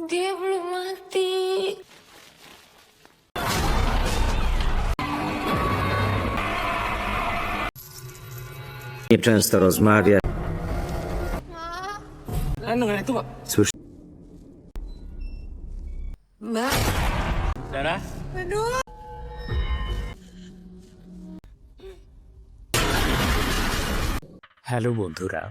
Diablo mati. Nie często rozmawia. Ano nga ito? Słyszy Ma? Dara? Ano? Hello বন্ধুরা,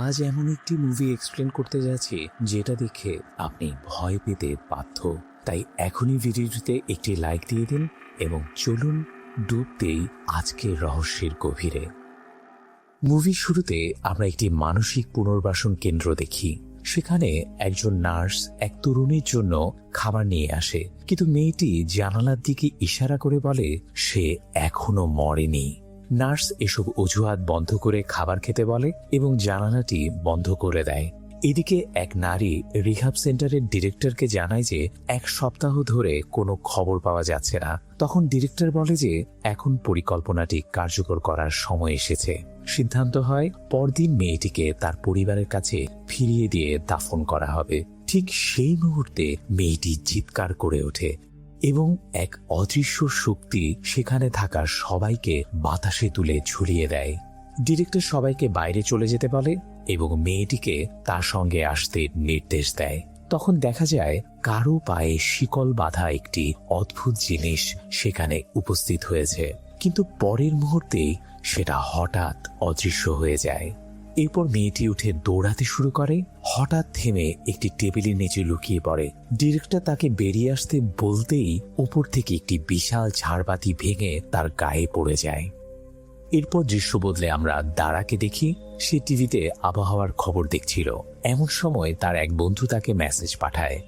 আজ এমন একটি movie explain করতে যাচ্ছি যেটা দেখে আপনি ভয় পেতে বাধ্য। তাই এখনই ভিডিওটিতে একটি লাইক দিয়ে দিন এবং চলুন ডুব দেই আজকের রহস্যের গভীরে। মুভির শুরুতে আমরা একটি মানসিক পুনর্বাসন কেন্দ্র দেখি। সেখানে একজন নার্স এক তরুণীর জন্য খাবার নিয়ে আসে, কিন্তু মেয়েটি জানালার দিকে ইশারা করে বলে সে এখনো মরেনি। নার্স এসব অজুহাত বন্ধ করে খাবার খেতে বলে এবং জানালাটি বন্ধ করে দেয়। এদিকে এক নারী রিহাব সেন্টারের ডিরেক্টরকে জানায় যে 1 সপ্তাহ ধরে কোনো খবর পাওয়া যাচ্ছে না। তখন ডিরেক্টর বলে যে এখন পরিকল্পনাটি কার্যকর করার সময় এসেছে। সিদ্ধান্ত হয় পরদিন মেয়েটিকে তার পরিবারের কাছে ফিরিয়ে দিয়ে দাফন করা হবে। ঠিক সেই মুহূর্তে মেয়েটি চিৎকার করে ওঠে এবং এক অদৃশ্য শক্তি সেখানে থাকা সবাইকে বাতাসে তুলে ঝুলিয়ে দেয়। ডিরেক্টর সবাইকে বাইরে চলে যেতে বলে এবং মেয়েটিকে তার সঙ্গে আসতে নির্দেশ দেয়। তখন দেখা যায় কারো পায়ে শিকল বাঁধা একটি অদ্ভুত জিনিস সেখানে উপস্থিত হয়েছে, কিন্তু পরের মুহূর্তেই সেটা হঠাৎ অদৃশ্য হয়ে যায়। এরপর মেয়েটি উঠে দৌড়াতে শুরু করে, হঠাৎ থেমে একটি টেবিলের নিচে লুকিয়ে পড়ে। ডিরেক্টর তাকে বেরিয়ে আসতে বলতেই উপর থেকে একটি বিশাল ঝাড়বাতি ভেঙে তার গায়ে পড়ে যায়। এরপর দৃশ্য বদলে আমরা দারাকে দেখি। সে টিভিতে আবহাওয়ার খবর দেখছিল। এমন সময় তার এক বন্ধু তাকে মেসেজ পাঠায়।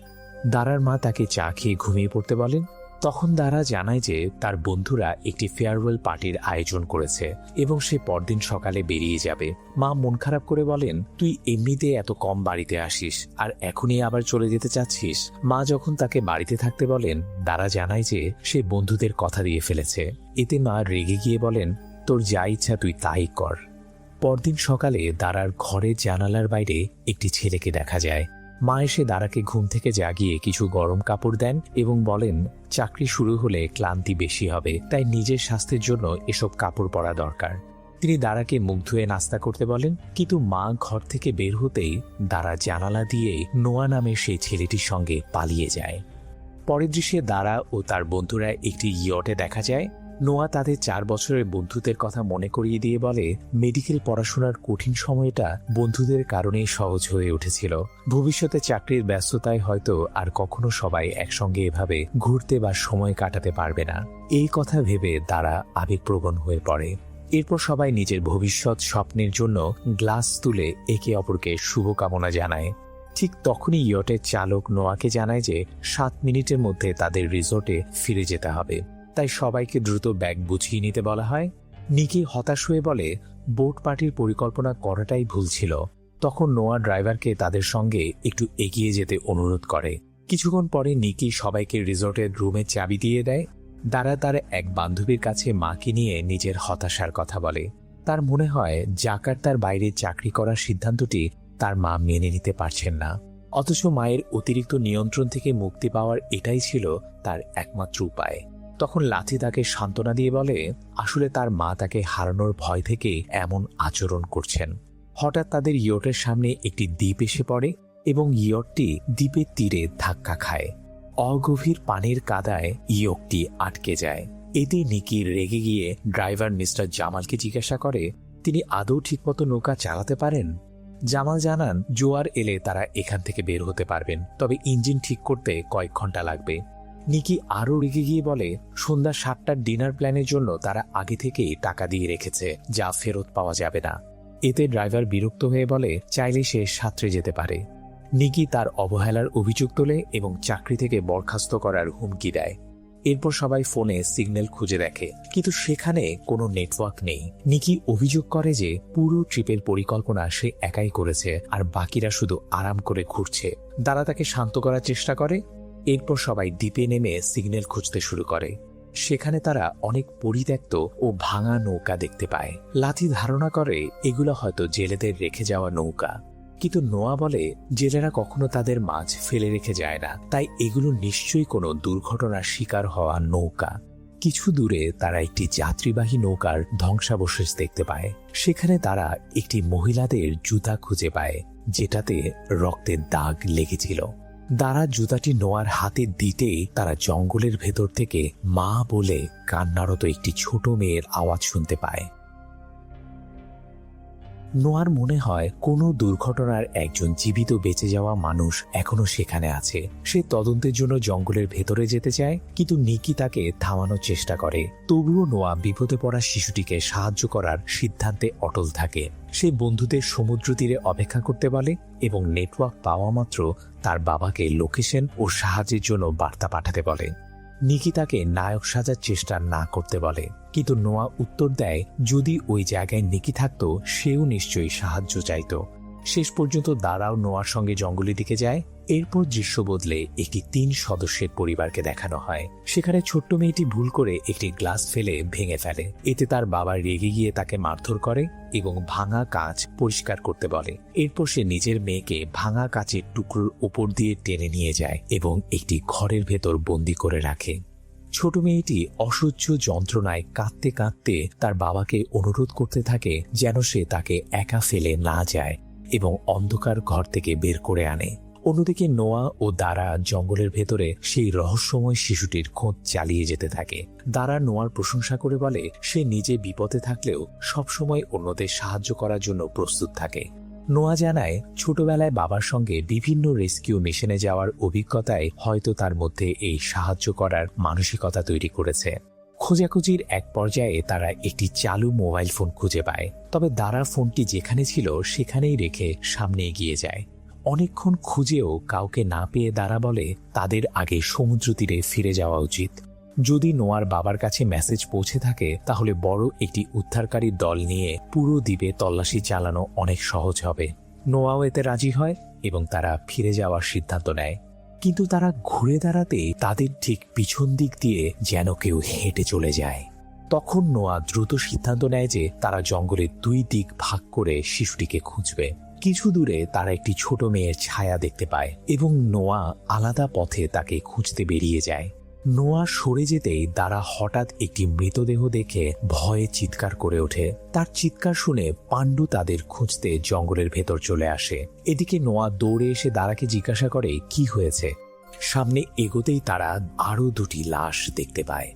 দারার মা তাকে চা খেয়ে ঘুমিয়ে পড়তে বলেন। তখন দারা জানায় যে তার বন্ধুরা একটি ফেয়ারওয়েল পার্টির আয়োজন করেছে এবং সে পরদিন সকালে বেরিয়ে যাবে। মা মন খারাপ করে বলেন, তুই এমনিতে এত কম বাড়িতে আসিস আর এখনই আবার চলে যেতে চাচ্ছিস। মা যখন তাকে বাড়িতে থাকতে বলেন, দারা জানায় যে সে বন্ধুদের কথা দিয়ে ফেলেছে। এতে মা রেগে গিয়ে বলেন, তোর যা ইচ্ছা তুই তাই কর। পরদিন সকালে দারার ঘরের জানালার বাইরে একটি ছেলেকে দেখা যায়। মা এসে দারাকে ঘুম থেকে জাগিয়ে কিছু গরম কাপড় দেন এবং বলেন চাকরি শুরু হলে ক্লান্তি বেশি হবে, তাই নিজের স্বাস্থ্যের জন্য এসব কাপড় পরা দরকার। তিনি দারাকে মুখ ধুয়ে নাস্তা করতে বলেন, কিন্তু মা ঘর থেকে বের হতেই দারা জানালা দিয়ে নোয়া নামের সেই ছেলেটির সঙ্গে পালিয়ে যায়। পরের দৃশ্যে দারা ও তার বন্ধুরা একটি ইয়টে দেখা যায়। নোয়া তাদের 4 বছরের বন্ধুদের কথা মনে করিয়ে দিয়ে বলে মেডিকেল পড়াশোনার কঠিন সময়টা বন্ধুদের কারণেই সহজ হয়ে উঠেছিল। ভবিষ্যতে চাকরির ব্যস্ততায় হয়তো আর কখনো সবাই একসঙ্গে এভাবে ঘুরতে বা সময় কাটাতে পারবে না। এই কথা ভেবে তারা আবেগপ্রবণ হয়ে পড়ে। এরপর সবাই নিজের ভবিষ্যৎ স্বপ্নের জন্য গ্লাস তুলে একে অপরকে শুভকামনা জানায়। ঠিক তখনই ইয়টের চালক নোয়াকে জানায় যে 7 মিনিটের মধ্যে তাদের রিসোর্টে ফিরে যেতে হবে। তাই সবাইকে দ্রুত ব্যাগ গুছিয়ে নিতে বলা হয়। নিকি হতাশ হয়ে বলে বোট পার্টির পরিকল্পনা করাটাই ভুল ছিল। তখন নোয়া ড্রাইভারকে তাদের সঙ্গে একটু এগিয়ে যেতে অনুরোধ করে। কিছুক্ষণ পরে নিকি সবাইকে রিসোর্টের রুমের চাবি দিয়ে দেয়। দারা তার এক বান্ধবীর কাছে মাকে নিয়ে নিজের হতাশার কথা বলে। তার মনে হয় জাকার্তার বাইরে চাকরি করার সিদ্ধান্তটি তার মা মেনে নিতে পারছেন না, অথচ মায়ের অতিরিক্ত নিয়ন্ত্রণ থেকে মুক্তি পাওয়ার এটাই ছিল তার একমাত্র উপায়। তখন লাথি তাকে সান্ত্বনা দিয়ে বলে আসলে তার মা তাকে হারানোর ভয় থেকে এমন আচরণ করছেন। হঠাৎ তাদের ইয়টের সামনে একটি দ্বীপ এসে পড়ে এবং ইয়টটি দ্বীপের তীরে ধাক্কা খায়। অগভীর পানির কাদায় ইয়টটি আটকে যায়। এতে নিকি রেগে গিয়ে ড্রাইভার মিস্টার জামালকে জিজ্ঞাসা করে তিনি আদৌ ঠিকমতো নৌকা চালাতে পারেন। জামাল জানান জোয়ার এলে তারা এখান থেকে বের হতে পারবেন, তবে ইঞ্জিন ঠিক করতে কয়েক ঘন্টা লাগবে। নিকি আরও রেগে গিয়ে বলে সন্ধ্যা 7টার ডিনার প্ল্যানের জন্য তারা আগে থেকেই টাকা দিয়ে রেখেছে, যা ফেরত পাওয়া যাবে না। এতে ড্রাইভার বিরক্ত হয়ে বলে চাইলে সে সাঁতরে যেতে পারে। নিকি তার অবহেলার অভিযোগ তোলে এবং চাকরি থেকে বরখাস্ত করার হুমকি দেয়। এরপর সবাই ফোনে সিগন্যাল খুঁজে দেখে, কিন্তু সেখানে কোনো নেটওয়ার্ক নেই। নিকি অভিযোগ করে যে পুরো ট্রিপের পরিকল্পনা সে একাই করেছে আর বাকিরা শুধু আরাম করে ঘুরছে। দারা তাকে শান্ত করার চেষ্টা করে। এরপর সবাই দ্বীপে নেমে সিগন্যাল খুঁজতে শুরু করে। সেখানে তারা অনেক পরিত্যক্ত ও ভাঙা নৌকা দেখতে পায়। লাথি ধারণা করে এগুলো হয়তো জেলেদের রেখে যাওয়া নৌকা। কিন্তু নোয়া বলে জেলেরা কখনো তাদের মাছ ফেলে রেখে যায় না, তাই এগুলো নিশ্চয়ই কোনো দুর্ঘটনার শিকার হওয়া নৌকা। কিছু দূরে তারা একটি যাত্রীবাহী নৌকার ধ্বংসাবশেষ দেখতে পায়। সেখানে তারা একটি মহিলাদের জুতা খুঁজে পায়, যেটাতে রক্তের দাগ লেগেছিল। দারা জুতাটি নোয়ার হাতে দিতেই তারা জঙ্গলের ভেতর থেকে মা বলে কান্নারত একটি ছোট মেয়ের আওয়াজ শুনতে পায়। নোয়ার মনে হয় কোনো দুর্ঘটনার একজন জীবিত বেঁচে যাওয়া মানুষ এখনো সেখানে আছে। সে তদন্তের জন্য জঙ্গলের ভেতরে যেতে চায়, কিন্তু নিকি তাকে থামানোর চেষ্টা করে। তবুও নোয়া বিপদে পড়া শিশুটিকে সাহায্য করার সিদ্ধান্তে অটল থাকে। সে বন্ধুদের সমুদ্র তীরে অপেক্ষা করতে বলে এবং নেটওয়ার্ক পাওয়া মাত্র তার বাবাকে লোকেশন ও সাহায্যের জন্য বার্তা পাঠাতে বলে। নিকি তাকে নায়ক সাজার চেষ্টা না করতে বলে, কিন্তু নোয়া উত্তর দেয় যদি ওই জায়গায় নিকি থাকতো সেও নিশ্চয়ই সাহায্য চাইত। শেষ পর্যন্ত দারাও নোয়ার সঙ্গে জঙ্গলের দিকে যায়। এরপর দৃশ্য বদলে একটি 3 সদস্যের পরিবারকে দেখানো হয়। সেখানে ছোট্ট মেয়েটি ভুল করে একটি গ্লাস ফেলে ভেঙে ফেলে। এতে তার বাবা রেগে গিয়ে তাকে মারধর করে এবং ভাঙা কাঁচ পরিষ্কার করতে বলে। এরপর সে নিজের মেয়েকে ভাঙা কাঁচের টুকরোর উপর দিয়ে টেনে নিয়ে যায় এবং একটি ঘরের ভেতর বন্দি করে রাখে। ছোট মেয়েটি অসহ্য যন্ত্রণায় কাঁদতে কাঁদতে তার বাবাকে অনুরোধ করতে থাকে যেন সে তাকে একা ফেলে না যায় এবং অন্ধকার ঘর থেকে বের করে আনে। অন্যদিকে নোয়া ও দারা জঙ্গলের ভেতরে সেই রহস্যময় শিশুটির খোঁজ চালিয়ে যেতে থাকে। দারা নোয়ার প্রশংসা করে বলে সে নিজে বিপদে থাকলেও সবসময় অন্যদের সাহায্য করার জন্য প্রস্তুত থাকে। নোয়া জানায় ছোটবেলায় বাবার সঙ্গে বিভিন্ন রেস্কিউ মিশনে যাওয়ার অভিজ্ঞতায় হয়তো তার মধ্যে এই সাহায্য করার মানসিকতা তৈরি করেছে। খোঁজাখুঁজির এক পর্যায়ে তারা একটি চালু মোবাইল ফোন খুঁজে পায়, তবে দারা ফোনটি যেখানে ছিল সেখানেই রেখে সামনে এগিয়ে যায়। অনেকক্ষণ খুঁজেও কাউকে না পেয়ে দারা বলে তাদের আগে সমুদ্র তীরে ফিরে যাওয়া উচিত। যদি নোয়ার বাবার কাছে মেসেজ পৌঁছে থাকে তাহলে বড় একটি উদ্ধারকারী দল নিয়ে পুরো দ্বীপে তল্লাশি চালানো অনেক সহজ হবে। নোয়াও এতে রাজি হয় এবং তারা ফিরে যাওয়ার সিদ্ধান্ত নেয়। কিন্তু তারা ঘুরে দাঁড়াতে তাদের ঠিক পিছন দিক দিয়ে যেন কেউ হেঁটে চলে যায়। তখন নোয়া দ্রুত সিদ্ধান্ত নেয় যে তারা জঙ্গলের 2 দিক ভাগ করে শিশুটিকে খুঁজবে। কিছু দূরে তারা একটি ছোট মেয়ের ছায়া দেখতে পায় এবং নোয়া আলাদা পথে তাকে খুঁজতে বেরিয়ে যায়। নোয়া সরে যেতেই দারা হঠাৎ একটি মৃতদেহ দেখে ভয়ে চিৎকার করে ওঠে। তার চিৎকার শুনে পাণ্ডু তাদের খুঁজতে জঙ্গলের ভেতর চলে আসে। এদিকে নোয়া দৌড়ে এসে দারাকে জিজ্ঞাসা করে কি হয়েছে। সামনে এগোতেই তারা আরো 2টি লাশ দেখতে পায়।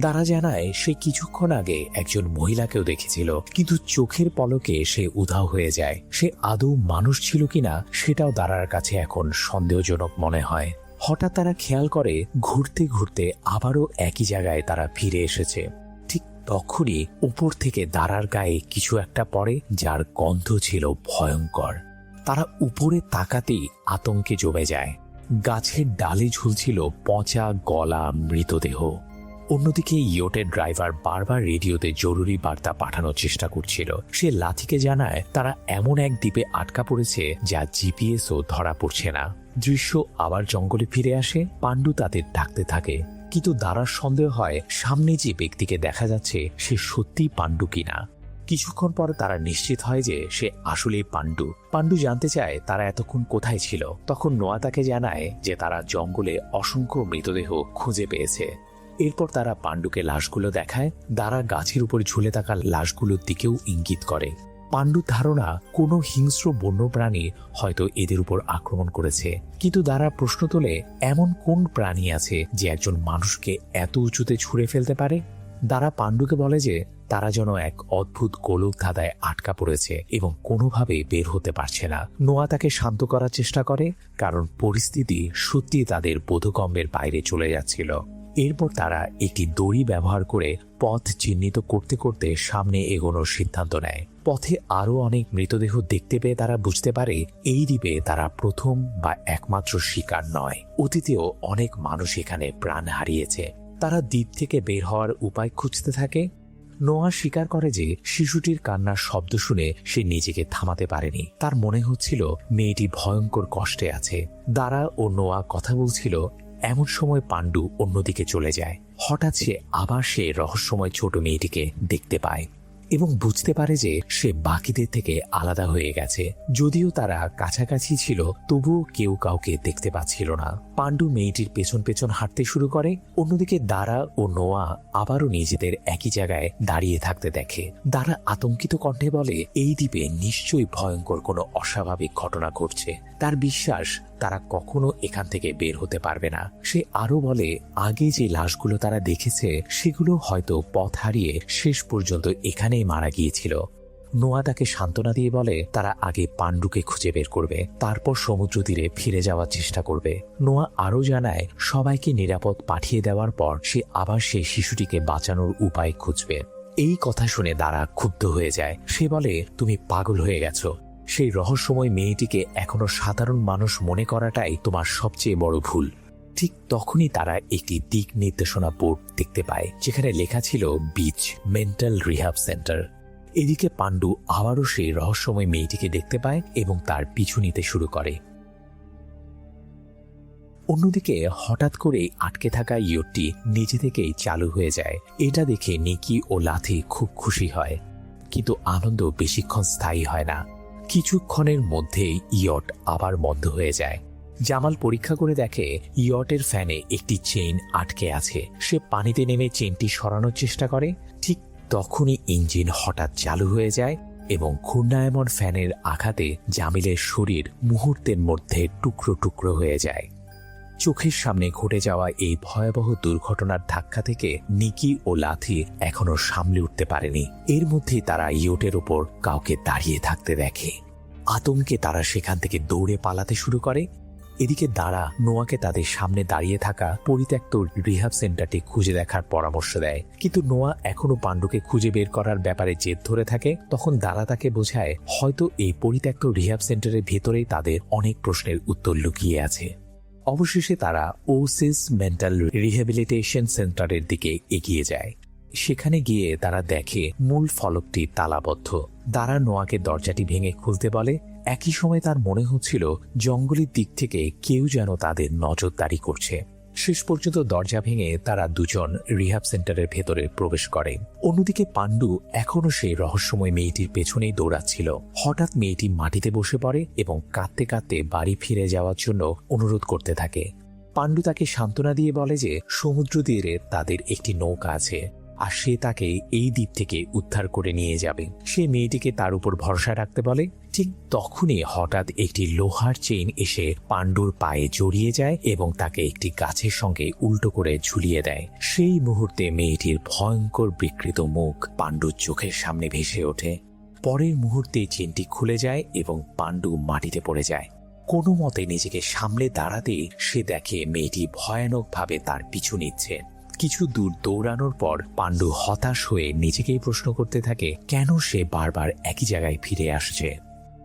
দারা জানায় সে কিছুক্ষণ আগে একজন মহিলাকেও দেখেছিল, কিন্তু চোখের পলকে সে উধাও হয়ে যায়। সে আদৌ মানুষ ছিল কিনা সেটাও দারার কাছে এখন সন্দেহজনক মনে হয়। হঠাৎ তারা খেয়াল করে ঘুরতে ঘুরতে আবারও একই জায়গায় তারা ফিরে এসেছে। ঠিক তখনই উপর থেকে দারার গায়ে কিছু একটা পড়ে, যার গন্ধ ছিল ভয়ঙ্কর। তারা উপরে তাকাতেই আতঙ্কে জমে যায়। গাছের ডালে ঝুলছিল পচা গলা মৃতদেহ। অন্যদিকে ইয়োটের ড্রাইভার বারবার রেডিওতে জরুরি বার্তা পাঠানোর চেষ্টা করছিল। সে লাথিকে জানায় তারা এমন এক দ্বীপে আটকা পড়েছে যা জিপিএসও ধরা পড়ছে না। দৃশ্য আবার জঙ্গলে ফিরে আসে। পাণ্ডু তাদের ডাকতে থাকে, কিন্তু দারার সন্দেহ হয় সামনে যে ব্যক্তিকে দেখা যাচ্ছে সে সত্যি পাণ্ডু কিনা। কিছুক্ষণ পর তারা নিশ্চিত হয় যে সে আসলেই পাণ্ডু। পাণ্ডু জানতে চায় তারা এতক্ষণ কোথায় ছিল। তখন নোয়া তাকে জানায় যে তারা জঙ্গলে অসংখ্য মৃতদেহ খুঁজে পেয়েছে। এরপর তারা পাণ্ডুকে লাশগুলো দেখায়। দারা গাছের উপর ঝুলে থাকা লাশগুলোর দিকেও ইঙ্গিত করে। পাণ্ডুর ধারণা কোনো হিংস্র বন্যপ্রাণী হয়তো এদের উপর আক্রমণ করেছে, কিন্তু দারা প্রশ্ন তোলে এমন কোন প্রাণী আছে যে একজন মানুষকে এত উঁচুতে ছুঁড়ে ফেলতে পারে। দারা পাণ্ডুকে বলে যে তারা যেন এক অদ্ভুত গোলক ধাঁধায় আটকা পড়েছে এবং কোনোভাবে বের হতে পারছে না। নোয়া তাকে শান্ত করার চেষ্টা করে, কারণ পরিস্থিতি সত্যি তাদের বোধগম্যের বাইরে চলে যাচ্ছিল। এরপর তারা একটি দড়ি ব্যবহার করে পথ চিহ্নিত করতে করতে সামনে এগোনোর সিদ্ধান্ত নেয়। পথে আরো অনেক মৃতদেহ দেখতে পেয়ে তারা বুঝতে পারে এই দ্বীপে তারা প্রথম বা একমাত্র শিকার নয়। অতীতেও অনেক মানুষ এখানে প্রাণ হারিয়েছে। তারা দ্বীপ থেকে বের হওয়ার উপায় খুঁজতে থাকে। নোয়া স্বীকার করে যে শিশুটির কান্নার শব্দ শুনে সে নিজেকে থামাতে পারেনি। তার মনে হচ্ছিল মেয়েটি ভয়ঙ্কর কষ্টে আছে। দারা ও নোয়া কথা বলছিল, এমন সময় পাণ্ডু অন্যদিকে চলে যায়। হঠাৎ সে আবার সে রহস্যময় ছোট মেয়েটিকে দেখতে পায়। এবং বুঝতে পারে যে সে বাকিদের থেকে আলাদা হয়ে গেছে। যদিও তারা কাছাকাছি ছিল, তবুও কেউ কাউকে দেখতে পাচ্ছিল না। পাণ্ডু মেয়েটির পেছন পেছন হাঁটতে শুরু করে। অন্যদিকে দারা ও নোয়া আবারও নিজেদের একই জায়গায় দাঁড়িয়ে থাকতে দেখে। দারা আতঙ্কিত কণ্ঠে বলে, এই দ্বীপে নিশ্চয়ই ভয়ঙ্কর কোনো অস্বাভাবিক ঘটনা ঘটছে। তার বিশ্বাস তারা কখনো এখান থেকে বের হতে পারবে না। সে আরো বলে, আগে যে লাশগুলো তারা দেখেছে সেগুলো হয়তো পথ হারিয়ে শেষ পর্যন্ত এখানেই মারা গিয়েছিল। নোয়া তাকে সান্ত্বনা দিয়ে বলে, তারা আগে পাণ্ডুকে খুঁজে বের করবে, তারপর সমুদ্র তীরে ফিরে যাওয়ার চেষ্টা করবে। নোয়া আরো জানায়, সবাইকে নিরাপদ পাঠিয়ে দেওয়ার পর সে আবার সেই শিশুটিকে বাঁচানোর উপায় খুঁজবে। এই কথা শুনে দারা ক্ষুব্ধ হয়ে যায়। সে বলে, তুমি পাগল হয়ে গেছো। সেই রহস্যময় মেয়েটিকে এখনো সাধারণ মানুষ মনে করাটাই তোমার সবচেয়ে বড় ভুল। ঠিক তখনই তারা একটি দিক নির্দেশনা বোর্ড দেখতে পায়, যেখানে লেখা ছিল বিচ মেন্টাল রিহ্যাব সেন্টার। এদিকে পাণ্ডু আবারও সেই রহস্যময় মেয়েটিকে দেখতে পায় এবং তার পিছু নিতে শুরু করে। অন্যদিকে হঠাৎ করে আটকে থাকা ইয়টটি নিজে থেকেই চালু হয়ে যায়। এটা দেখে নিকি ও লাথি খুব খুশি হয়, কিন্তু আনন্দ বেশিক্ষণ স্থায়ী হয় না। কিছুক্ষণের মধ্যেই ইয়ট আবার বন্ধ হয়ে যায়। জামাল পরীক্ষা করে দেখে ইয়টের ফ্যানে একটি চেইন আটকে আছে। সে পানিতে নেমে চেইনটি সরানোর চেষ্টা করে। ঠিক তখনই ইঞ্জিন হঠাৎ চালু হয়ে যায় এবং ঘূর্ণায়মান ফ্যানের আঘাতে জামিলের শরীর মুহূর্তের মধ্যে টুকরো টুকরো হয়ে যায়। চোখের সামনে ঘটে যাওয়া এই ভয়াবহ দুর্ঘটনার ধাক্কা থেকে নিকি ও লাথি এখনো সামলে উঠতে পারেনি। এর মধ্যেই তারা ইয়টের উপর কাউকে দাঁড়িয়ে থাকতে দেখে। আতঙ্কে তারা সেখান থেকে দৌড়ে পালাতে শুরু করে। এদিকে দারা নোয়াকে তাদের সামনে দাঁড়িয়ে থাকা পরিত্যক্ত রিহ্যাব সেন্টারটি খুঁজে দেখার পরামর্শ দেয়, কিন্তু নোয়া এখনো পাণ্ডুকে খুঁজে বের করার ব্যাপারে জেদ ধরে থাকে। তখন দারা তাকে বোঝায়, হয়তো এই পরিত্যক্ত রিহ্যাব সেন্টারের ভেতরেই তাদের অনেক প্রশ্নের উত্তর লুকিয়ে আছে। অবশেষে তারা ওসিস মেন্টাল রিহ্যাবিলিটেশন সেন্টারের দিকে এগিয়ে যায়। সেখানে গিয়ে তারা দেখে মূল ফলকটি তালাবদ্ধ। দারা নোয়াকে দরজাটি ভেঙে খুলতে বলে। একই সময় তার মনে হচ্ছিল জঙ্গলের দিক থেকে কেউ যেন তাদের নজরদারি করছে। শেষ পর্যন্ত দরজা ভেঙে তারা দুজন রিহ্যাব সেন্টারের ভেতরে প্রবেশ করে। অন্যদিকে পাণ্ডু এখনো সেই রহস্যময় মেয়েটির পেছনেই দৌড়াচ্ছিল। হঠাৎ মেয়েটি মাটিতে বসে পড়ে এবং কাঁদতে কাঁদতে বাড়ি ফিরে যাওয়ার জন্য অনুরোধ করতে থাকে। পাণ্ডু তাকে সান্ত্বনা দিয়ে বলে যে সমুদ্র তীরে তাদের একটি নৌকা আছে, আর সে তাকে এই দ্বীপ থেকে উদ্ধার করে নিয়ে যাবে। সে মেয়েটিকে তার উপর ভরসা রাখতে বলে। ঠিক তখনই হঠাৎ একটি লোহার চেইন এসে পাণ্ডুর পায়ে জড়িয়ে যায় এবং তাকে একটি গাছের সঙ্গে উল্টো করে ঝুলিয়ে দেয়। সেই মুহূর্তে মেয়েটির ভয়ঙ্কর বিকৃত মুখ পাণ্ডুর চোখের সামনে ভেসে ওঠে। পরের মুহূর্তে চেইনটি খুলে যায় এবং পাণ্ডু মাটিতে পড়ে যায়। কোনো মতে নিজেকে সামলে দাঁড়াতেই সে দেখে মেয়েটি ভয়ানকভাবে তার পিছু নিচ্ছে। কিছু দূর দৌড়ানোর পর পাণ্ডু হতাশ হয়ে নিজেকেই প্রশ্ন করতে থাকে, কেন সে বারবার একই জায়গায় ফিরে আসছে।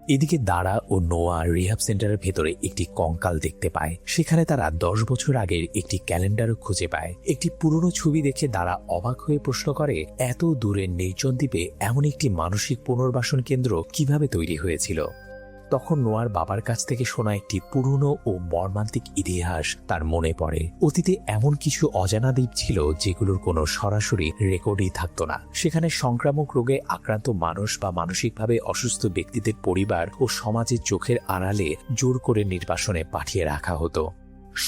এদিকে দারা ও নোয়া রিহ্যাব সেন্টারের ভেতরে একটি কঙ্কাল দেখতে পায়। সেখানে তারা 10 বছর আগের একটি ক্যালেন্ডারও খুঁজে পায়। একটি পুরনো ছবি দেখে দারা অবাক হয়ে প্রশ্ন করে, এত দূরের নির্জন দ্বীপে এমন একটি মানসিক পুনর্বাসন কেন্দ্র কিভাবে তৈরি হয়েছিল। তখন নোয়ার বাবার কাছ থেকে শোনা একটি পুরনো ও মর্মান্তিক ইতিহাস তার মনে পড়ে। অতীতে এমন কিছু অজানা দ্বীপ ছিল যেগুলোর কোনো সরাসরি রেকর্ডই থাকতো না। সেখানে সংক্রামক রোগে আক্রান্ত মানুষ বা মানসিকভাবে অসুস্থ ব্যক্তিদের পরিবার ও সমাজের চোখের আড়ালে জোর করে নির্বাসনে পাঠিয়ে রাখা হতো।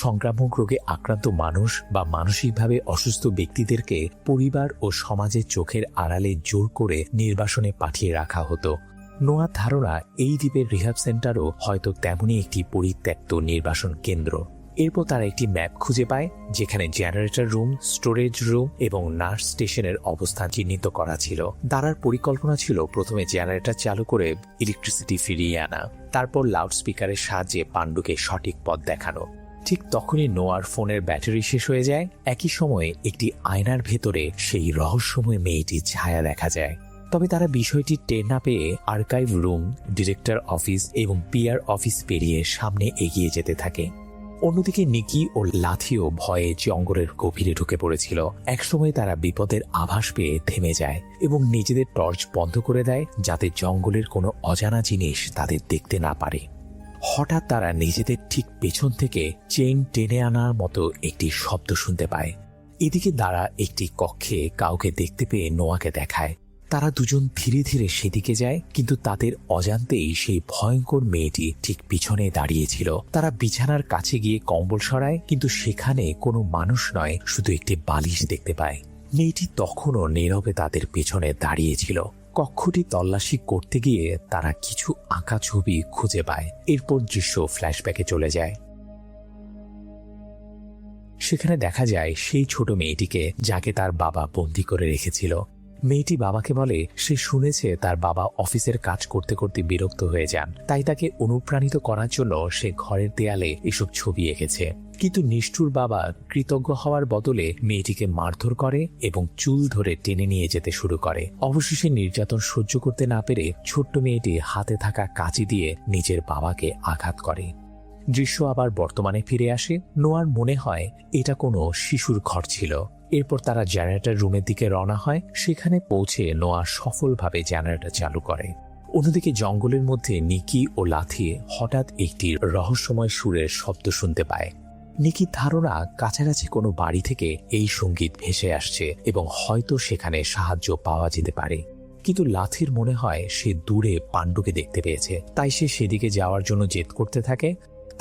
সংক্রামক রোগে আক্রান্ত মানুষ বা মানসিকভাবে অসুস্থ ব্যক্তিদেরকে পরিবার ও সমাজের চোখের আড়ালে জোর করে নির্বাসনে পাঠিয়ে রাখা হতো। নোয়ার ধারণা এই দ্বীপের রিহ্যাব সেন্টারও হয়তো তেমনই একটি পরিত্যক্ত নির্বাসন কেন্দ্র। এরপর তারা একটি ম্যাপ খুঁজে পায়, যেখানে জেনারেটর রুম, স্টোরেজ রুম এবং নার্স স্টেশনের অবস্থান চিহ্নিত করা ছিল। দারার পরিকল্পনা ছিল প্রথমে জেনারেটর চালু করে ইলেকট্রিসিটি ফিরিয়ে আনা, তারপর লাউডস্পিকারের সাহায্যে পাণ্ডুকে সঠিক পথ দেখানো। ঠিক তখনই নোয়ার ফোনের ব্যাটারি শেষ হয়ে যায়। একই সময়ে একটি আয়নার ভেতরে সেই রহস্যময় মেয়েটির ছায়া দেখা যায়। তবে তারা বিষয়টি টের না পেয়ে আর্কাইভ রুম, ডিরেক্টর অফিস এবং পিআর অফিস পেরিয়ে সামনে এগিয়ে যেতে থাকে। অন্যদিকে নিকি ও লাথিও ভয়ে জঙ্গলের গভীরে ঢুকে পড়েছিল। একসময় তারা বিপদের আভাস পেয়ে থেমে যায় এবং নিজেদের টর্চ বন্ধ করে দেয়, যাতে জঙ্গলের কোনো অজানা জিনিস তাদের দেখতে না পারে। হঠাৎ তারা নিজেদের ঠিক পেছন থেকে চেইন টেনে আনার মতো একটি শব্দ শুনতে পায়। এদিকে দারা একটি কক্ষে কাউকে দেখতে পেয়ে নোয়াকে দেখায়। তারা দুজন ধীরে ধীরে সেদিকে যায়, কিন্তু তাদের অজান্তেই সেই ভয়ঙ্কর মেয়েটি ঠিক পিছনে দাঁড়িয়েছিল। তারা বিছানার কাছে গিয়ে কম্বল সরায়, কিন্তু সেখানে কোনো মানুষ নয়, শুধু একটি বালিশ দেখতে পায়। মেয়েটি তখনও নীরবে তাদের পেছনে দাঁড়িয়েছিল। কক্ষটি তল্লাশি করতে গিয়ে তারা কিছু আঁকা ছবি খুঁজে পায়। এরপর দৃশ্য ফ্ল্যাশব্যাকে চলে যায়। সেখানে দেখা যায় সেই ছোট মেয়েটিকে, যাকে তার বাবা বন্দি করে রেখেছিল। মেয়েটি বাবাকে বলে সে শুনেছে তার বাবা অফিসের কাজ করতে করতে বিরক্ত হয়ে যান, তাই তাকে অনুপ্রাণিত করার জন্য সে ঘরের দেয়ালে এসব ছবি এঁকেছে। কিন্তু নিষ্ঠুর বাবা কৃতজ্ঞ হওয়ার বদলে মেয়েটিকে মারধর করে এবং চুল ধরে টেনে নিয়ে যেতে শুরু করে। অবশেষে নির্যাতন সহ্য করতে না পেরে ছোট্ট মেয়েটি হাতে থাকা কাঁচি দিয়ে নিজের বাবাকে আঘাত করে। দৃশ্য আবার বর্তমানে ফিরে আসে। নোয়ার মনে হয় এটা কোনো শিশুর ঘর ছিল। এরপর তারা জেনারেটর রুমের দিকে রওনা হয়। সেখানে পৌঁছে নোয়া সফলভাবে জেনারেটর চালু করে। অন্যদিকে জঙ্গলের মধ্যে নিকি ও লাথি হঠাৎ একটি রহস্যময় সুরের শব্দ শুনতে পায়। নিকির ধারণা কাছাকাছি কোনো বাড়ি থেকে এই সঙ্গীত ভেসে আসছে এবং হয়তো সেখানে সাহায্য পাওয়া যেতে পারে। কিন্তু লাথির মনে হয় সে দূরে পাণ্ডুকে দেখতে পেয়েছে, তাই সে সেদিকে যাওয়ার জন্য জেদ করতে থাকে।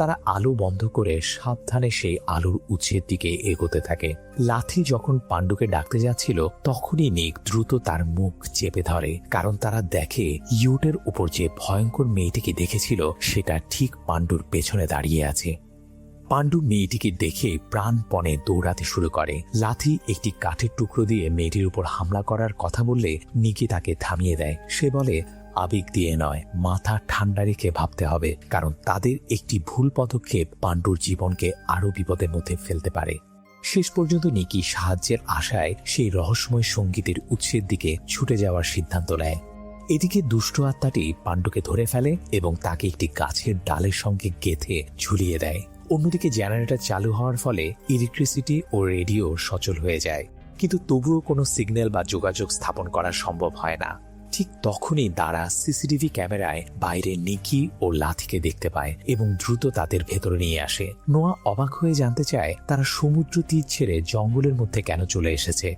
তারা আলো বন্ধ করে সাবধানে সেই আলোর উৎসের দিকে এগোতে থাকে। লাথি যখন পাণ্ডুকে ডাকতে যাচ্ছিল, তখনই নিক দ্রুত তার মুখ চেপে ধরে, কারণ তারা দেখে ইউটের উপর যে ভয়ঙ্কর মেয়েটিকে দেখেছিল সেটা ঠিক পাণ্ডুর পেছনে দাঁড়িয়ে আছে। পাণ্ডু মেয়েটিকে দেখে প্রাণপণে দৌড়াতে শুরু করে। লাথি একটি কাঠের টুকরো দিয়ে মেয়েটির উপর হামলা করার কথা বললে নিকি তাকে থামিয়ে দেয়। সে বলে, আবেগ দিয়ে নয়, মাথা ঠান্ডা রেখে ভাবতে হবে, কারণ তাদের একটি ভুল পদক্ষেপ পাণ্ডুর জীবনকে আরো বিপদের মধ্যে ফেলতে পারে। শেষ পর্যন্ত নিকি সাহায্যের আশায় সেই রহস্যময় সঙ্গীতের উৎসের দিকে ছুটে যাওয়ার সিদ্ধান্ত নেয়। এদিকে দুষ্ট আত্মাটি পাণ্ডুকে ধরে ফেলে এবং তাকে একটি গাছের ডালের সঙ্গে গেঁথে ঝুলিয়ে দেয়। অন্যদিকে জেনারেটর চালু হওয়ার ফলে ইলেকট্রিসিটি ও রেডিও সচল হয়ে যায়, কিন্তু তবুও কোনো সিগন্যাল বা যোগাযোগ স্থাপন করা সম্ভব হয় না। ঠিক তখনই তারা সিসিটিভি ক্যামেরায় বাইরে নিকি ও লাথিকে দেখতে পায় এবং দ্রুত তাদের ভেতরে নিয়ে আসে। নোয়া অবাক হয়ে জানতে চায় তারা সমুদ্র তীর ছেড়ে জঙ্গলের মধ্যে কেন চলে এসেছে।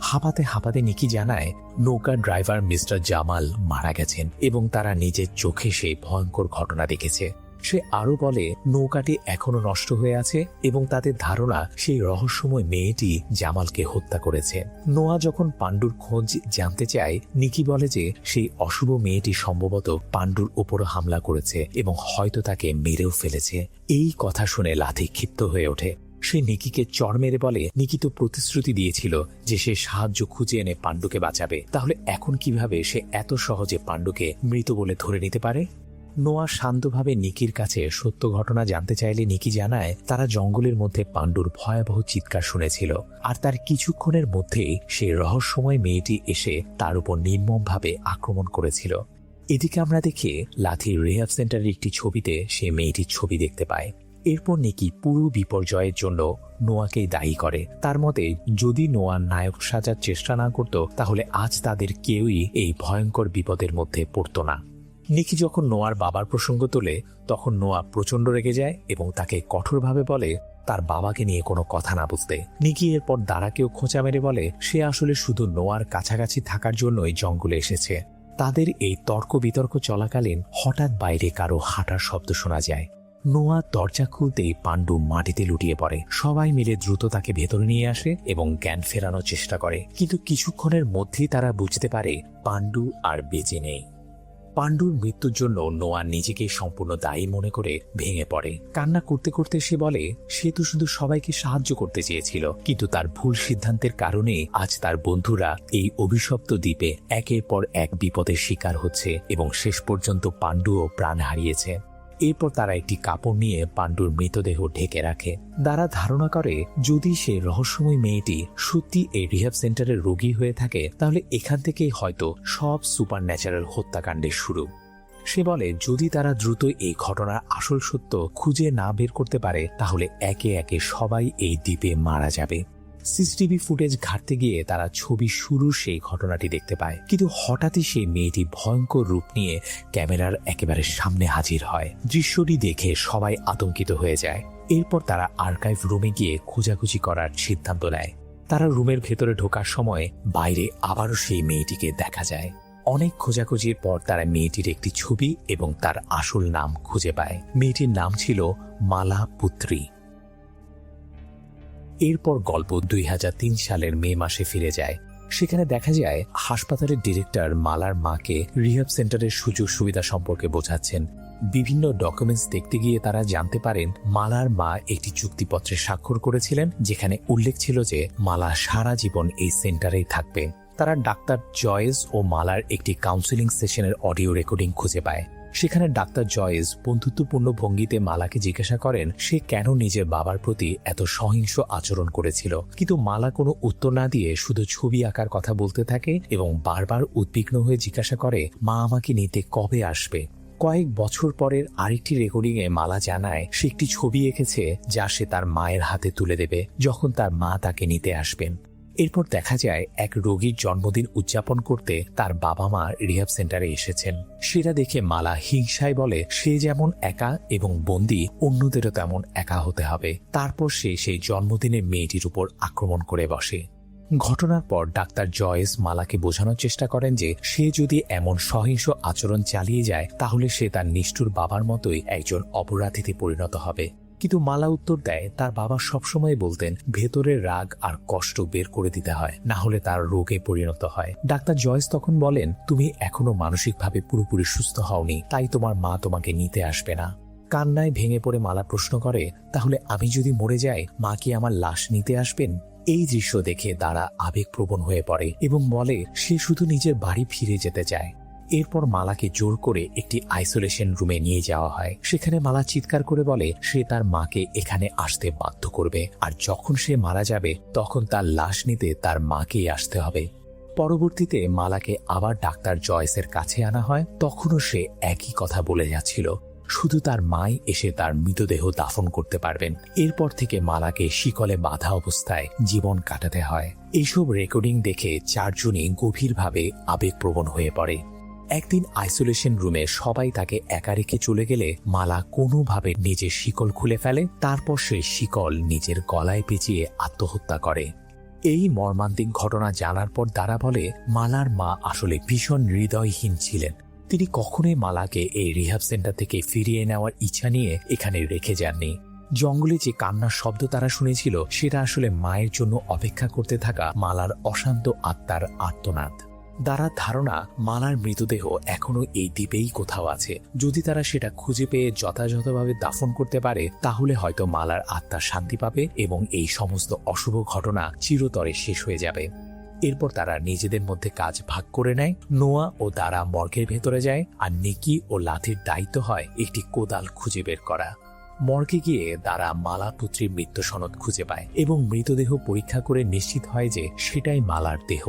হাঁপাতে হাঁপাতে নিকি জানায় নৌকার ড্রাইভার মিস্টার জামাল মারা গেছেন এবং তারা নিজের চোখে সেই ভয়ঙ্কর ঘটনা দেখেছে। সে আরো বলে নৌকাটি এখনো নষ্ট হয়ে আছে এবং তাদের ধারণা সেই রহস্যময় মেয়েটি জামালকে হত্যা করেছে। নোয়া যখন পাণ্ডুর খোঁজ জানতে চায়, নিকি বলে যে সেই অশুভ মেয়েটি সম্ভবত পাণ্ডুর উপর হামলা করেছে এবং হয়তো তাকে মেরেও ফেলেছে। এই কথা শুনে লাথি ক্ষিপ্ত হয়ে ওঠে। সে নিকিকে চড় মেরে বলে, নিকি তো প্রতিশ্রুতি দিয়েছিল যে সে সাহায্য খুঁজে এনে পাণ্ডুকে বাঁচাবে, তাহলে এখন কিভাবে সে এত সহজে পাণ্ডুকে মৃত বলে ধরে নিতে পারে। নোয়া শান্তভাবে নিকির কাছে সত্য ঘটনা জানতে চাইলে নিকি জানায় তারা জঙ্গলের মধ্যে পাণ্ডুর ভয়াবহ চিৎকার শুনেছিল, আর তার কিছুক্ষণের মধ্যেই সেই রহস্যময় মেয়েটি এসে তার উপর নির্মমভাবে আক্রমণ করেছিল। এদিকে আমরা দেখি লাথির রিহ্যাব সেন্টারের একটি ছবিতে সে মেয়েটির ছবি দেখতে পায়। এরপর নিকি পুরো বিপর্যয়ের জন্য নোয়াকেই দায়ী করে। তার মতে যদি নোয়া নায়ক সাজার চেষ্টা না করত, তাহলে আজ তাদের কেউই এই ভয়ঙ্কর বিপদের মধ্যে পড়ত না। নিকি যখন নোয়ার বাবার প্রসঙ্গ তোলে, তখন নোয়া প্রচন্ড রেগে যায় এবং তাকে কঠোরভাবে বলে তার বাবাকে নিয়ে কোনো কথা না বুঝতে। নিকি এরপর দাঁড়াকেও খোঁচা মেরে বলে সে আসলে শুধু নোয়ার কাছাকাছি থাকার জন্যই জঙ্গলে এসেছে। তাদের এই তর্ক বিতর্ক চলাকালীন হঠাৎ বাইরে কারো হাঁটার শব্দ শোনা যায়। নোয়া দরজা খুলতেই পাণ্ডু মাটিতে লুটিয়ে পড়ে। সবাই মিলে দ্রুত তাকে ভেতরে নিয়ে আসে এবং জ্ঞান ফেরানোর চেষ্টা করে, কিন্তু কিছুক্ষণের মধ্যেই তারা বুঝতে পারে পাণ্ডু আর বেঁচে নেই। পাণ্ডুর মৃত্যুর জন্য নোয়া নিজেকে সম্পূর্ণ দায়ী মনে করে ভেঙে পড়ে। কান্না করতে করতে সে বলে সে তো শুধু সবাইকে সাহায্য করতে চেয়েছিল, কিন্তু তার ভুল সিদ্ধান্তের কারণে আজ তার বন্ধুরা এই অভিশপ্ত দ্বীপে একের পর এক বিপদের শিকার হচ্ছে এবং শেষ পর্যন্ত পাণ্ডুও প্রাণ হারিয়েছে। এরপর তারা একটি কাপড় নিয়ে পাণ্ডুর মৃতদেহ ঢেকে রাখে। তারা ধারণা করে যদি সে রহস্যময় মেয়েটি সত্যি এই রিহ্যাব সেন্টারের রোগী হয়ে থাকে, তাহলে এখান থেকেই হয়তো সব সুপার ন্যাচারাল হত্যাকাণ্ডের শুরু। সে বলে যদি তারা দ্রুত এই ঘটনার আসল সত্য খুঁজে না বের করতে পারে, তাহলে একে একে সবাই এই দ্বীপে মারা যাবে। সিসিটিভি ফুটেজ ঘাঁটতে গিয়ে তারা ছবি শুরুর সেই ঘটনাটি দেখতে পায়, কিন্তু হঠাৎই সেই মেয়েটি ভয়ঙ্কর রূপ নিয়ে ক্যামেরার একেবারে সামনে হাজির হয়। দৃশ্যটি দেখে সবাই আতঙ্কিত হয়ে যায়। এরপর তারা আর্কাইভ রুমে গিয়ে খোঁজাখুঁজি করার সিদ্ধান্ত নেয়। তারা রুমের ভেতরে ঢোকার সময় বাইরে আবারও সেই মেয়েটিকে দেখা যায়। অনেক খোঁজাখুঁজির পর তারা মেয়েটির একটি ছবি এবং তার আসল নাম খুঁজে পায়। মেয়েটির নাম ছিল মালা পুত্রী। এরপর গল্প 2003 সালের মে মাসে ফিরে যায়। সেখানে দেখা যায় হাসপাতালের ডিরেক্টর মালার মাকে রিহ্যাব সেন্টারের সুযোগ সুবিধা সম্পর্কে বোঝাচ্ছেন। বিভিন্ন ডকুমেন্টস দেখতে গিয়ে তারা জানতে পারেন মালার মা একটি চুক্তিপত্রে স্বাক্ষর করেছিলেন, যেখানে উল্লেখ ছিল যে মালা সারা জীবন এই সেন্টারেই থাকবে। তারা ডাক্তার জয়েস ও মালার একটি কাউন্সেলিং সেশনের অডিও রেকর্ডিং খুঁজে পায়। সেখানে ডাক্তার জয়েস বন্ধুত্বপূর্ণ ভঙ্গিতে মালাকে জিজ্ঞাসা করেন সে কেন নিজের বাবার প্রতি এত সহিংস আচরণ করেছিল, কিন্তু মালা কোনো উত্তর না দিয়ে শুধু ছবি আঁকার কথা বলতে থাকে এবং বারবার উদ্বিগ্ন হয়ে জিজ্ঞাসা করে মা আমাকে নিতে কবে আসবে। কয়েক বছর পরের আরেকটি রেকর্ডিংয়ে মালা জানায় সে একটি ছবি এঁকেছে যা সে তার মায়ের হাতে তুলে দেবে যখন তার মা তাকে নিতে আসবেন। এরপর দেখা যায় এক রোগীর জন্মদিন উদযাপন করতে তার বাবা মা রিহ্যাব সেন্টারে এসেছেন। সেটা দেখে মালা হিংসায় বলে সে যেমন একা এবং বন্দী, অন্যদেরও তেমন একা হতে হবে। তারপর সে সেই জন্মদিনের মেয়েটির উপর আক্রমণ করে বসে। ঘটনার পর ডাক্তার জয়েস মালাকে বোঝানোর চেষ্টা করেন যে সে যদি এমন সহিংস আচরণ চালিয়ে যায় তাহলে সে তার নিষ্ঠুর বাবার মতোই একজন অপরাধীতে পরিণত হবে। কিন্তু মালা উত্তর দেয় তার বাবা সবসময় বলতেন ভেতরের রাগ আর কষ্ট বের করে দিতে হয়, না হলে তার রোগে পরিণত হয়। ডাক্তার জয়েস তখন বলেন তুমি এখনো মানসিকভাবে পুরোপুরি সুস্থ হওনি, তাই তোমার মা তোমাকে নিতে আসবে না। কান্নায় ভেঙে পড়ে মালা প্রশ্ন করে তাহলে আমি যদি মরে যাই মা কি আমার লাশ নিতে আসবেন? এই দৃশ্য দেখে তারা আবেগপ্রবণ হয়ে পড়ে এবং বলে সে শুধু নিজের বাড়ি ফিরে যেতে চায়। এরপর মালাকে জোর করে একটি আইসোলেশন রুমে নিয়ে যাওয়া হয়। সেখানে মালা চিৎকার করে বলে সে তার মাকে এখানে আসতে বাধ্য করবে, আর যখন সে মারা যাবে তখন তার লাশ নিতে তার মাকেই আসতে হবে। পরবর্তীতে মালাকে আবার ডাক্তার জয়েসের কাছে আনা হয়। তখনও সে একই কথা বলে যাচ্ছিল, শুধু তার মাই এসে তার মৃতদেহ দাফন করতে পারবেন। এরপর থেকে মালাকে শিকলে বাঁধা অবস্থায় জীবন কাটাতে হয়। এইসব রেকর্ডিং দেখে চারজনই গভীরভাবে আবেগপ্রবণ হয়ে পড়ে। একদিন আইসোলেশন রুমে সবাই তাকে একা রেখে চলে গেলে মালা কোনোভাবে নিজের শিকল খুলে ফেলে। তারপর সে শিকল নিজের গলায় পেঁচিয়ে আত্মহত্যা করে। এই মর্মান্তিক ঘটনা জানার পর তারা বলে মালার মা আসলে ভীষণ হৃদয়হীন ছিলেন। তিনি কখনোই মালাকে এই রিহ্যাব সেন্টার থেকে ফিরিয়ে নেওয়ার ইচ্ছা নিয়ে এখানে রেখে যাননি। জঙ্গলে যে কান্নার শব্দ তারা শুনেছিল সেটা আসলে মায়ের জন্য অপেক্ষা করতে থাকা মালার অশান্ত আত্মার আর্তনাদ। তারা ধারণা মালার মৃতদেহ এখনো এই দ্বীপেই কোথাও আছে। যদি তারা সেটা খুঁজে পেয়ে যথাযথভাবে দাফন করতে পারে তাহলে হয়তো মালার আত্মা শান্তি পাবে এবং এই সমস্ত অশুভ ঘটনা চিরতরে শেষ হয়ে যাবে। এরপর তারা নিজেদের মধ্যে কাজ ভাগ করে নেয়। নোয়া ও দারা মর্গের ভেতরে যায়, আর নিকি ও লাথির দায়িত্ব হয় একটি কোদাল খুঁজে বের করা। মর্গে গিয়ে তারা মালা পুত্রীর মৃত্যু সনদ খুঁজে পায় এবং মৃতদেহ পরীক্ষা করে নিশ্চিত হয় যে সেটাই মালার দেহ।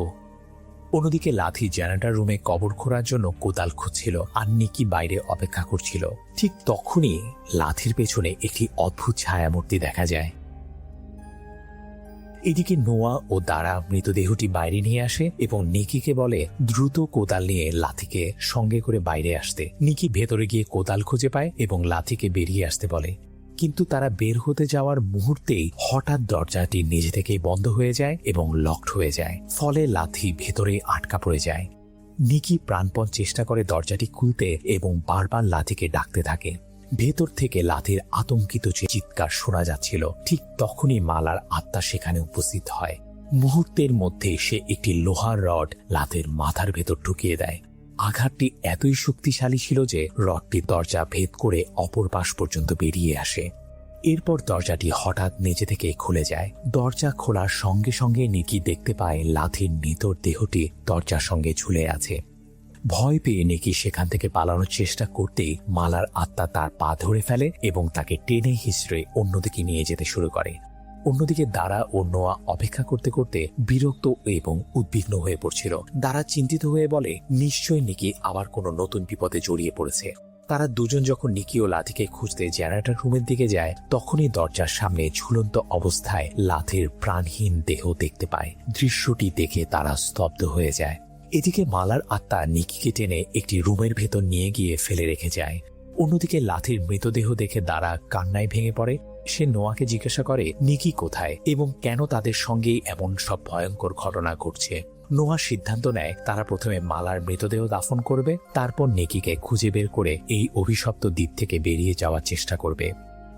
অন্যদিকে লাথি জেনারেটর রুমে কবর খোঁড়ার জন্য কোদাল খুঁজছিল, আর নিকি বাইরে অপেক্ষা করছিল। ঠিক তখনই লাথির পেছনে একটি অদ্ভুত ছায়ামূর্তি দেখা যায়। এদিকে নোয়া ও দারা মৃতদেহটি বাইরে নিয়ে আসে এবং নিকিকে বলে দ্রুত কোদাল নিয়ে লাথিকে সঙ্গে করে বাইরে আসতে। নিকি ভেতরে গিয়ে কোদাল খুঁজে পায় এবং লাথিকে বেরিয়ে আসতে বলে, কিন্তু তারা বের হতে যাওয়ার মুহূর্তেই হঠাৎ দরজাটি নিজে থেকেই বন্ধ হয়ে যায় এবং লকড হয়ে যায়। ফলে লাথি ভেতরে আটকা পড়ে যায়। নিকি প্রাণপণ চেষ্টা করে দরজাটি খুলতে এবং বারবার লাথিকে ডাকতে থাকে। ভেতর থেকে লাথির আতঙ্কিত চিৎকার শোনা যাচ্ছিল। ঠিক তখনই মালার আত্মা সেখানে উপস্থিত হয়। মুহূর্তের মধ্যে সে একটি লোহার রড লাথির মাথার ভেতর ঢুকিয়ে দেয়। আঘাতটি এতই শক্তিশালী ছিল যে রডটি দরজা ভেদ করে অপর পাশ পর্যন্ত বেরিয়ে আসে। এরপর দরজাটি হঠাৎ নিজে থেকে খুলে যায়। দরজা খোলার সঙ্গে সঙ্গে নিকি দেখতে পায় লাথির নিতর দেহটি দরজার সঙ্গে ঝুলে আছে। ভয় পেয়ে নিকি সেখান থেকে পালানোর চেষ্টা করতেই মালার আত্মা তার পা ধরে ফেলে এবং তাকে টেনে হিঁচড়ে অন্যদিকে নিয়ে যেতে শুরু করে। অন্যদিকে দারা ও নোয়া অপেক্ষা করতে করতে বিরক্ত এবং উদ্বিগ্ন হয়ে পড়ছিল। দারা চিন্তিত হয়ে বলে নিশ্চয়ই নিকি আবার কোনো নতুন বিপদে জড়িয়ে পড়েছে। তারা দুজন যখন নিকি ও লাথিকে খুঁজতে জেনারেটর রুমের দিকে যায় তখনই দরজার সামনে ঝুলন্ত অবস্থায় লাথির প্রাণহীন দেহ দেখতে পায়। দৃশ্যটি দেখে তারা স্তব্ধ হয়ে যায়। এদিকে মালার আত্মা নিকিকে টেনে একটি রুমের ভেতর নিয়ে গিয়ে ফেলে রেখে যায়। অন্যদিকে লাথির মৃতদেহ দেখে দারা কান্নায় ভেঙে পড়ে। সে নোয়াকে জিজ্ঞাসা করে নিকি কোথায় এবং কেন তাদের সঙ্গেই এমন সব ভয়ঙ্কর ঘটনা ঘটছে। নোয়া সিদ্ধান্ত নেয় তারা প্রথমে মালার মৃতদেহ দাফন করবে, তারপর নিকিকে খুঁজে বের করে এই অভিশপ্ত দ্বীপ থেকে বেরিয়ে যাওয়ার চেষ্টা করবে।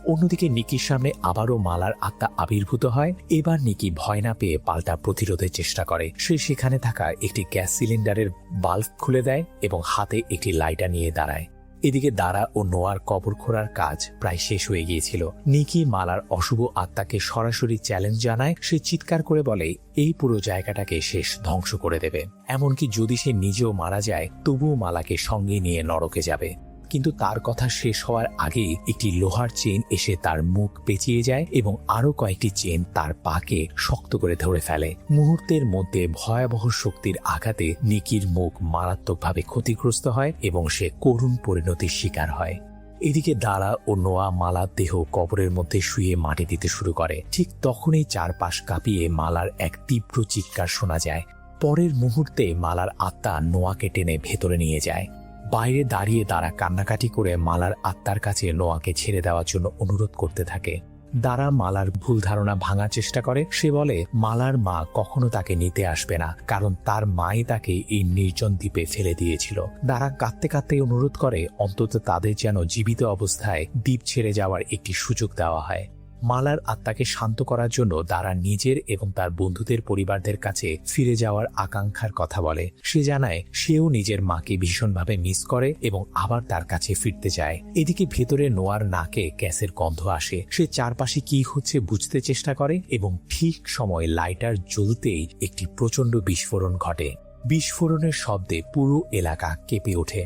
অন্যদিকে নিকির সামনে আবারও মালার আত্মা আবির্ভূত হয়। এবার নিকি ভয় না পেয়ে পাল্টা প্রতিরোধের চেষ্টা করে। সে সেখানে থাকা একটি গ্যাস সিলিন্ডারের বাল্ব খুলে দেয় এবং হাতে একটি লাইটার নিয়ে দাঁড়ায়। এদিকে দারা ও নোয়ার কবর খোঁড়ার কাজ প্রায় শেষ হয়ে গিয়েছিল। নিকি মালার অশুভ আত্মাকে সরাসরি চ্যালেঞ্জ জানায়। সে চিৎকার করে বলে এই পুরো জায়গাটাকে শেষ ধ্বংস করে দেবে, এমনকি যদি সে নিজেও মারা যায় তবুও মালাকে সঙ্গে নিয়ে নরকে যাবে। কিন্তু তার কথা শেষ হওয়ার আগেই একটি লোহার চেন এসে তার মুখ পেঁচিয়ে যায় এবং আরো কয়েকটি চেন তার পাকে শক্ত করে ধরে ফেলে। মুহূর্তের মধ্যে ভয়াবহ শক্তির আঘাতে নিকির মুখ মারাত্মকভাবে ক্ষতিগ্রস্ত হয় এবং সে করুণ পরিণতির শিকার হয়। এদিকে দারা ও নোয়া মালার দেহ কবরের মধ্যে শুয়ে মাটি দিতে শুরু করে। ঠিক তখনই চারপাশ কাঁপিয়ে মালার এক তীব্র চিৎকার শোনা যায়। পরের মুহূর্তে মালার আত্মা নোয়াকে টেনে ভেতরে নিয়ে যায়। বাইরে দাঁড়িয়ে দারা কান্নাকাটি করে মালার আত্মার কাছে নোয়াকে ছেড়ে দেওয়ার জন্য অনুরোধ করতে থাকে। দারা মালার ভুল ধারণা ভাঙার চেষ্টা করে। সে বলে মালার মা কখনো তাকে নিতে আসবে না, কারণ তার মাই তাকে এই নির্জন দ্বীপে ফেলে দিয়েছিল। দারা কাঁদতে কাঁদতে অনুরোধ করে অন্তত তাদের যেন জীবিত অবস্থায় দ্বীপ ছেড়ে যাওয়ার একটি সুযোগ দেওয়া হয়। মালার আত্মাকে শান্ত করার জন্য দারা নিজের এবং তার বন্ধুদের পরিবারদের কাছে ফিরে যাওয়ার আকাঙ্ক্ষার কথা বলে। সে জানায় সেও নিজের মাকে ভীষণভাবে মিস করে এবং আবার তার কাছে ফিরতে চায়। এদিকে ভেতরে নোয়ার নাকে গ্যাসের গন্ধ আসে। সে চারপাশে কি হচ্ছে বুঝতে চেষ্টা করে এবং ঠিক সময় লাইটার জ্বলতেই একটি প্রচণ্ড বিস্ফোরণ ঘটে। বিস্ফোরণের শব্দে পুরো এলাকা কেঁপে ওঠে।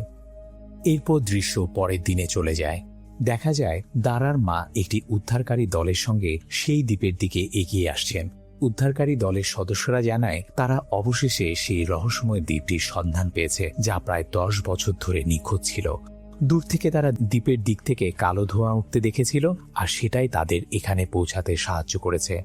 এরপর দৃশ্য পরের দিনে চলে যায়। দেখা যায় দারার মা একটি উদ্ধারকারী দলের সঙ্গে সেই দ্বীপের দিকে এগিয়ে আসছেন। উদ্ধারকারী দলের সদস্যরা জানায় তারা অবশেষে সেই রহস্যময় দ্বীপটির সন্ধান পেয়েছে, যা প্রায় 10 বছর ধরে নিখোঁজ ছিল। দূর থেকে তারা দ্বীপের দিক থেকে কালো ধোঁয়া উঠতে দেখেছিল, আর সেটাই তাদের এখানে পৌঁছাতে সাহায্য করেছে।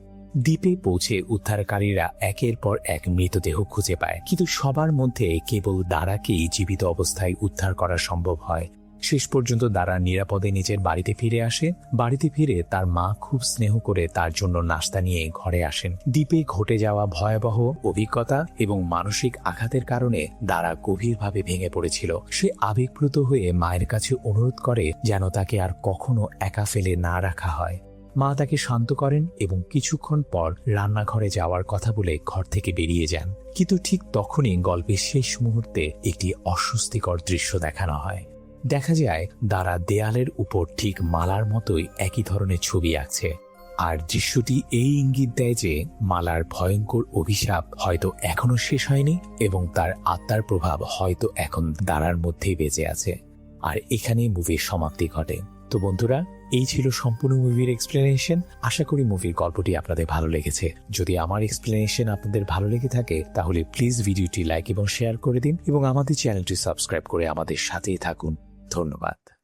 দ্বীপে পৌঁছে উদ্ধারকারীরা একের পর এক মৃতদেহ খুঁজে পায়, কিন্তু সবার মধ্যে কেবল দারাকেই জীবিত অবস্থায় উদ্ধার করা সম্ভব হয়। শেষ পর্যন্ত দারা নিরাপদে নিজের বাড়িতে ফিরে আসে। বাড়িতে ফিরে তার মা খুব স্নেহ করে তার জন্য নাস্তা নিয়ে ঘরে আসেন। দ্বীপে ঘটে যাওয়া ভয়াবহ অভিজ্ঞতা এবং মানসিক আঘাতের কারণে দারা গভীরভাবে ভেঙে পড়েছিল। সে আবেগপ্রুত হয়ে মায়ের কাছে অনুরোধ করে যেন তাকে আর কখনো একা ফেলে না রাখা হয়। মা তাকে শান্ত করেন এবং কিছুক্ষণ পর রান্নাঘরে যাওয়ার কথা বলে ঘর থেকে বেরিয়ে যান। কিন্তু ঠিক তখনই গল্পের শেষ মুহূর্তে একটি অস্বস্তিকর দৃশ্য দেখানো হয়। দেখা যায় দারা দেয়ালের উপর ঠিক মালার মতোই একই ধরনের ছবি আঁকছে, আর দৃশ্যটি এই ইঙ্গিত দেয় যে মালার ভয়ঙ্কর অভিশাপ হয়তো এখনো শেষ হয়নি এবং তার আত্মার প্রভাব হয়তো এখন দারার মধ্যেই বেঁচে আছে। আর এখানেই মুভির সমাপ্তি ঘটে। তো বন্ধুরা, এই ছিল সম্পূর্ণ মুভির এক্সপ্লেনেশন। আশা করি মুভির গল্পটি আপনাদের ভালো লেগেছে। যদি আমার এক্সপ্লেনেশন আপনাদের ভালো লেগে থাকে তাহলে প্লিজ ভিডিওটি লাইক এবং শেয়ার করে দিন এবং আমাদের চ্যানেলটি সাবস্ক্রাইব করে আমাদের সাথেই থাকুন। ধন্যবাদ।